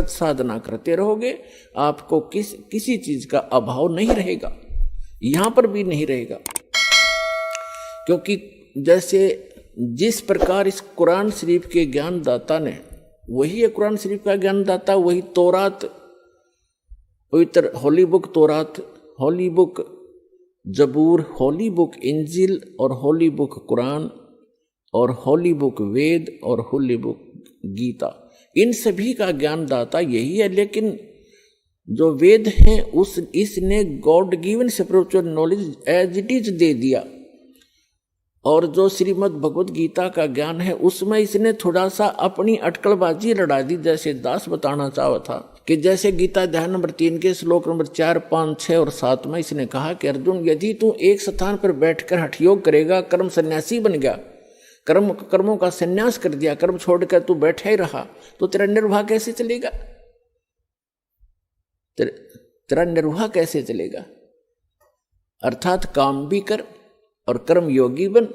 सतत साधना करते रहोगे, आपको किसी चीज का अभाव नहीं रहेगा, यहां पर भी नहीं रहेगा। क्योंकि जैसे जिस प्रकार इस कुरान शरीफ के ज्ञानदाता ने, वही है कुरान शरीफ का ज्ञानदाता, वही तौरात, पवित्र होली बुक तौरात, होली बुक जबूर, होली बुक इंजिल और होली बुक कुरान और होली बुक वेद और होली बुक गीता, इन सभी का ज्ञानदाता यही है। लेकिन जो वेद हैं इसने God given spiritual knowledge as it is दे दिया, और जो श्रीमद् भगवत गीता का ज्ञान है उसमें इसने थोड़ा सा अपनी अटकलबाजी लड़ा दी। जैसे दास बताना चाहा था कि जैसे गीता अध्याय नंबर 3 के श्लोक नंबर 4, 5, 6 और 7 में इसने कहा कि अर्जुन, यदि तू एक स्थान पर बैठकर हठ योग करेगा, कर्म सन्यासी बन गया, कर्मों का सन्यास कर दिया, कर्म छोड़कर तू बैठा ही रहा, तो तेरा निर्वाह कैसे चलेगा? तेरा निर्वाह कैसे चलेगा? अर्थात काम भी कर और कर्म योगी बन।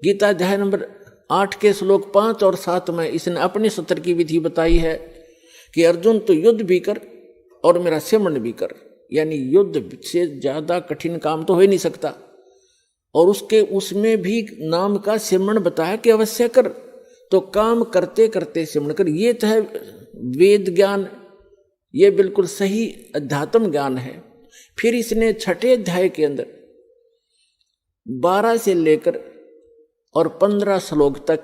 गीता अध्याय नंबर 8 के श्लोक 5 और 7 में इसने अपने सत्र की विधि बताई है कि अर्जुन तो युद्ध भी कर और मेरा सिमरन भी कर, यानी युद्ध से ज्यादा कठिन काम तो हो ही नहीं सकता। और उसमें भी नाम का सिमरन बताया कि अवश्य कर, तो काम करते करते सिमरन कर। ये तो है वेद ज्ञान, ये बिल्कुल सही अध्यात्म ज्ञान है। फिर इसने छठे अध्याय के अंदर 12 से लेकर और 15 श्लोक तक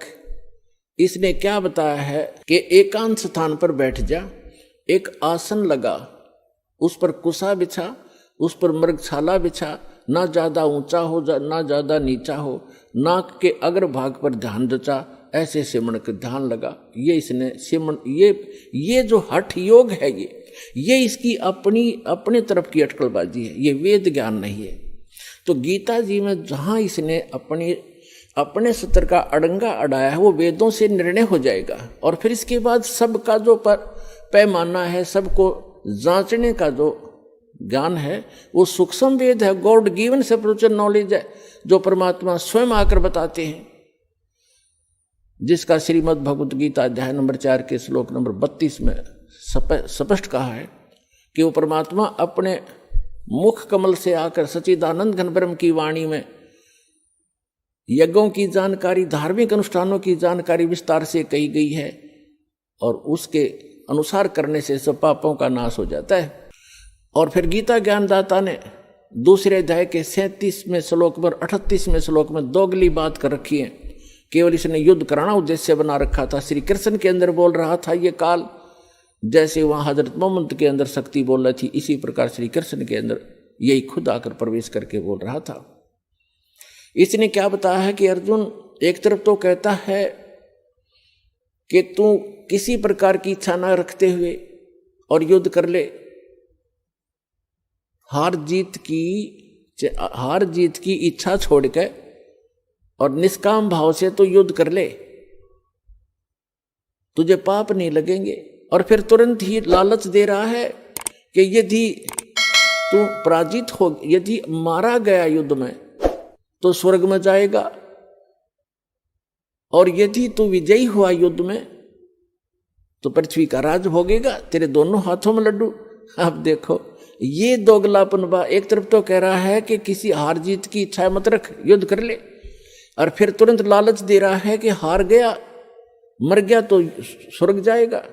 इसने क्या बताया है कि एकांत स्थान पर बैठ जा, एक आसन लगा, उस पर कुसा बिछा, उस पर मृगछाला बिछा, ना ज्यादा ऊंचा हो ना ज्यादा नीचा हो, नाक के अग्र भाग पर ध्यान रचा, ऐसे सिमरन का ध्यान लगा। ये इसने सिमरन, ये जो हठ योग है, ये इसकी अपने तरफ की अटकलबाजी है, ये वेद ज्ञान नहीं है। तो गीता जी में जहां इसने अपने सत्र का अड़ंगा अड़ाया है, वो वेदों से निर्णय हो जाएगा। और फिर इसके बाद सबका जो पैमाना है, सबको जांचने का जो ज्ञान है, वो सूक्ष्म वेद है, गॉड गिवन स्पिरिचुअल नॉलेज है, जो परमात्मा स्वयं आकर बताते हैं, जिसका श्रीमद् भगवत गीता अध्याय नंबर 4 के श्लोक नंबर 32 में स्पष्ट कहा है कि वो परमात्मा अपने मुख कमल से आकर सच्चिदानंद घन ब्रह्म की वाणी में यज्ञों की जानकारी, धार्मिक अनुष्ठानों की जानकारी विस्तार से कही गई है, और उसके अनुसार करने से सब पापों का नाश हो जाता है। और फिर गीता ज्ञानदाता ने दूसरे अध्याय के 37वें श्लोक पर 38वें श्लोक में दोगली बात कर रखी है। केवल इसने युद्ध कराना उद्देश्य बना रखा था। श्री कृष्ण के अंदर बोल रहा था ये काल, जैसे वहां हजरत मोहम्मद के अंदर शक्ति बोल रही थी, इसी प्रकार श्री कृष्ण के अंदर यही खुद आकर प्रवेश करके बोल रहा था। इसने क्या बताया है कि अर्जुन एक तरफ तो कहता है कि तू किसी प्रकार की इच्छा न रखते हुए और युद्ध कर ले, हार जीत की इच्छा छोड़कर और निष्काम भाव से तो युद्ध कर ले, तुझे पाप नहीं लगेंगे। और फिर तुरंत ही लालच दे रहा है कि यदि तू पराजित हो, यदि मारा गया युद्ध में तो स्वर्ग में जाएगा, और यदि तू विजयी हुआ युद्ध में तो पृथ्वी का राज भोगेगा, तेरे दोनों हाथों में लड्डू। आप देखो ये दोगलापन। एक तरफ तो कह रहा है कि किसी हार जीत की इच्छा मत रख, युद्ध कर ले, और फिर तुरंत लालच दे रहा है कि हार गया, मर गया तो स्वर्ग जाएगा,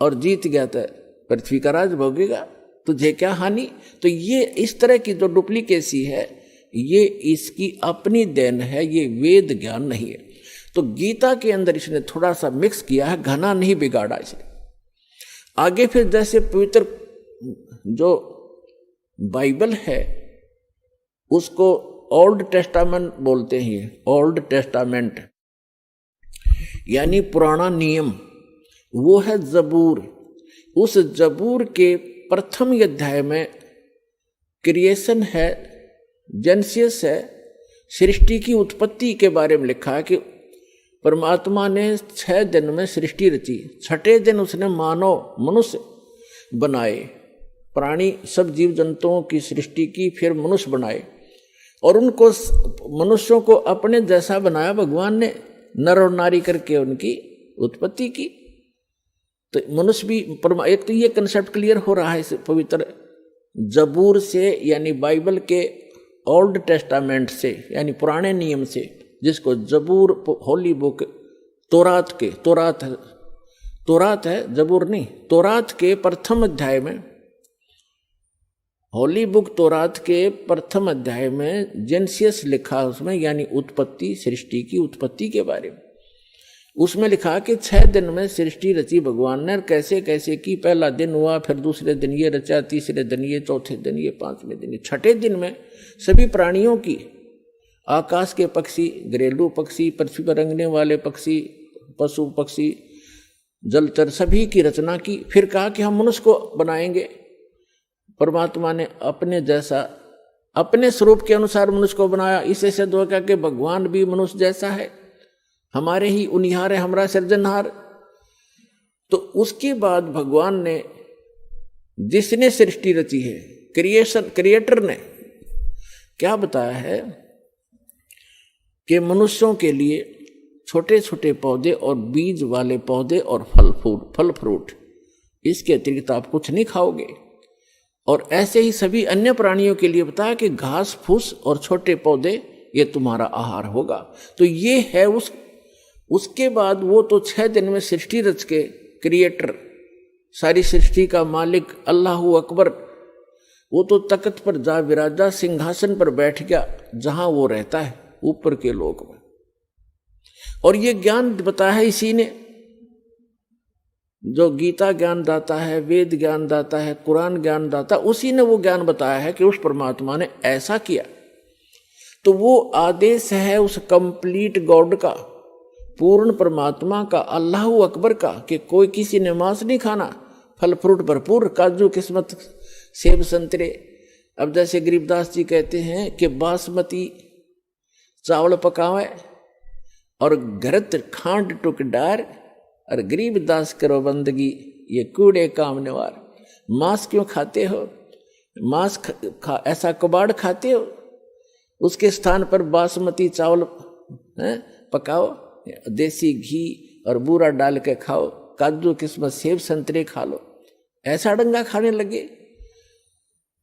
और जीत गया तो पृथ्वी का राज भोगेगा, तुझे क्या हानि। तो ये इस तरह की जो डुप्लीकेसी है, ये इसकी अपनी देन है, ये वेद ज्ञान नहीं है। तो गीता के अंदर इसने थोड़ा सा मिक्स किया है, घना नहीं बिगाड़ा इसे। आगे फिर जैसे पवित्र जो बाइबल है उसको ओल्ड टेस्टामेंट बोलते हैं, ओल्ड टेस्टामेंट यानी पुराना नियम, वो है जबूर। उस जबूर के प्रथम अध्याय में क्रिएशन है, जेनेसिस है, सृष्टि की उत्पत्ति के बारे में लिखा है कि परमात्मा ने 6 दिन में सृष्टि रची, छठे दिन उसने मानव मनुष्य बनाए, प्राणी सब जीव जंतुओं की सृष्टि की, फिर मनुष्य बनाए, और उनको मनुष्यों को अपने जैसा बनाया भगवान ने, नर और नारी करके उनकी उत्पत्ति की। तो मनुष्य भी एक तो ये कंसेप्ट क्लियर हो रहा है इस पवित्र जबूर से, यानी बाइबल के ओल्ड टेस्टामेंट से, यानी पुराने नियम से, जिसको जबूर होली बुक तोरात है, जबूर नहीं, तोरात के प्रथम अध्याय में, होली बुक तोरात के प्रथम अध्याय में जेनेसिस लिखा उसमें, यानी उत्पत्ति, सृष्टि की उत्पत्ति के बारे में। उसमें लिखा कि 6 दिन में सृष्टि रची भगवान ने, कैसे कैसे की। पहला दिन हुआ, फिर दूसरे दिन ये रचा, तीसरे दिन ये, चौथे दिन ये, पांचवें दिन ये, छठे दिन में सभी प्राणियों की, आकाश के पक्षी, घरेलू पक्षी, पृथ्वी पर रेंगने वाले पक्षी, पशु पक्षी, जलचर, सभी की रचना की। फिर कहा कि हम मनुष्य को बनाएंगे। परमात्मा ने अपने जैसा, अपने स्वरूप के अनुसार मनुष्य को बनाया। इसे सिद्ध हो गया कि भगवान भी मनुष्य जैसा है, हमारे ही उनिहार है, हमारा सृजनहार। तो उसके बाद भगवान ने, जिसने सृष्टि रची है, क्रिएटर ने क्या बताया है कि मनुष्यों के लिए छोटे छोटे पौधे और बीज वाले पौधे और फल फ्रूट, इसके अतिरिक्त आप कुछ नहीं खाओगे। और ऐसे ही सभी अन्य प्राणियों के लिए बताया कि घास फूस और छोटे पौधे ये तुम्हारा आहार होगा। तो ये है उसके बाद वो तो 6 दिन में सृष्टि रच के क्रिएटर, सारी सृष्टि का मालिक अल्लाहू अकबर, वो तो तख्त पर जा विराजा, सिंहासन पर बैठ गया, जहां वो रहता है ऊपर के लोक में। और ये ज्ञान बताया है इसी ने, जो गीता ज्ञान दाता है, वेद ज्ञान दाता है, कुरान ज्ञान दाता, उसी ने वो ज्ञान बताया है कि उस परमात्मा ने ऐसा किया। तो वो आदेश है उस कंप्लीट गॉड का, पूर्ण परमात्मा का, अल्लाहू अकबर का, कि कोई किसी ने मांस नहीं खाना, फल फ्रूट भरपूर, काजू किस्मत, सेब संतरे। अब जैसे गरीबदास जी कहते हैं कि बासमती चावल पकावे और घरत खांड टुक डार, और गरीबदास करो बंदगी ये कूड़े काम निवार। मांस क्यों खाते हो? मांस ऐसा कबाड़ खाते हो, उसके स्थान पर बासमती चावल पकाओ, देसी घी और बूरा डाल के खाओ, काजू किस्मत सेब संतरे खा लो, ऐसा डंगा खाने लगे।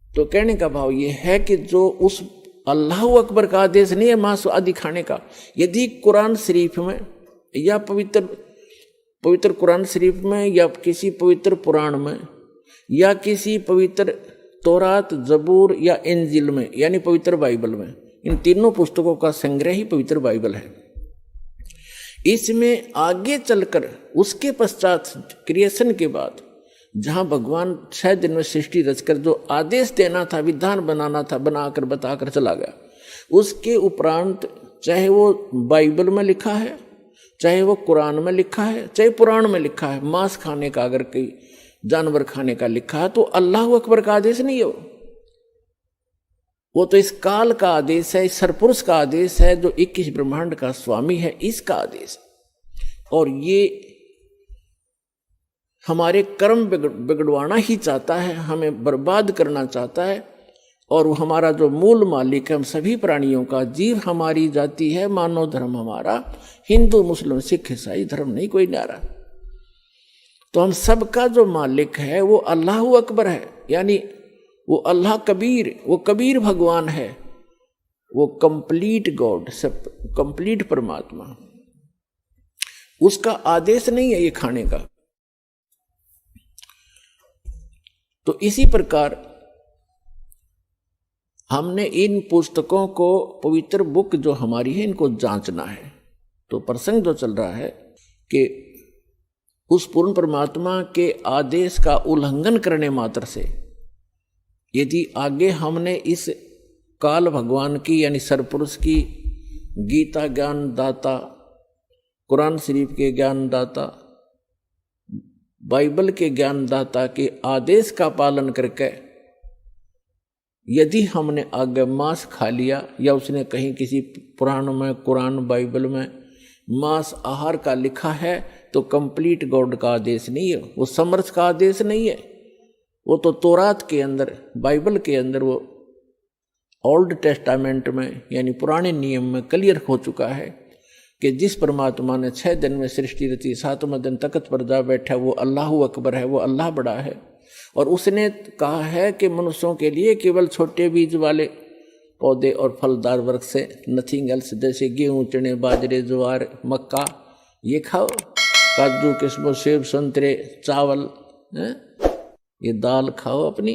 तो कहने का भाव ये है कि जो उस अल्लाह अकबर का आदेश नहीं है मांस आदि खाने का। यदि कुरान शरीफ में या पवित्र कुरान शरीफ में या किसी पवित्र पुराण में या किसी पवित्र तौरात, जबूर या इंजिल में, यानी पवित्र बाइबल में, इन तीनों पुस्तकों का संग्रह ही पवित्र बाइबल है। इसमें आगे चलकर उसके पश्चात क्रिएशन के बाद जहां भगवान 6 दिन में सृष्टि रचकर जो आदेश देना था, विधान बनाना था, बनाकर बताकर चला गया, उसके उपरांत चाहे वो बाइबल में लिखा है, चाहे वो कुरान में लिखा है, चाहे पुराण में लिखा है, मांस खाने का अगर कोई जानवर खाने का लिखा है, तो अल्लाह अकबर का आदेश नहीं है वो तो इस काल का आदेश है, इस सरपुरुष का आदेश है, जो 21 ब्रह्मांड का स्वामी है, इसका आदेश। और ये हमारे कर्म बिगड़वाना ही चाहता है, हमें बर्बाद करना चाहता है। और वो हमारा जो मूल मालिक है हम सभी प्राणियों का, जीव हमारी जाति है, मानव धर्म हमारा, हिंदू मुस्लिम सिख ईसाई धर्म नहीं कोई न्यारा। तो हम सबका जो मालिक है वो अल्लाह अकबर है, यानी वो अल्लाह कबीर, वो कबीर भगवान है, वो कंप्लीट गॉड, सब कंप्लीट परमात्मा। उसका आदेश नहीं है ये खाने का। तो इसी प्रकार हमने इन पुस्तकों को, पवित्र बुक जो हमारी है, इनको जांचना है। तो प्रसंग जो चल रहा है कि उस पूर्ण परमात्मा के आदेश का उल्लंघन करने मात्र से यदि आगे हमने इस काल भगवान की, यानी सरपुरुष की, गीता ज्ञान दाता, कुरान शरीफ के ज्ञान दाता, बाइबल के ज्ञान दाता के आदेश का पालन करके यदि हमने आगे मांस खा लिया, या उसने कहीं किसी पुराण में, कुरान, बाइबल में मांस आहार का लिखा है, तो कंप्लीट गॉड का आदेश नहीं है, वो समर्थ का आदेश नहीं है। वो तो तौरात के अंदर, बाइबल के अंदर, वो ओल्ड टेस्टामेंट में, यानी पुराने नियम में क्लियर हो चुका है। कि जिस परमात्मा ने 6 दिन में सृष्टि रची, 7वें दिन तख्त पर जा बैठा, वो अल्लाहु अकबर है, वो अल्लाह बड़ा है। और उसने कहा है कि मनुष्यों के लिए केवल छोटे बीज वाले पौधे और फलदार वृक्ष से, नथिंग एल्स, जैसे गेहूं, चने, बाजरे, ज्वार, मक्का, ये खाओ, काजू, किस्मों, सेब, संतरे, चावल, ये दाल खाओ अपनी।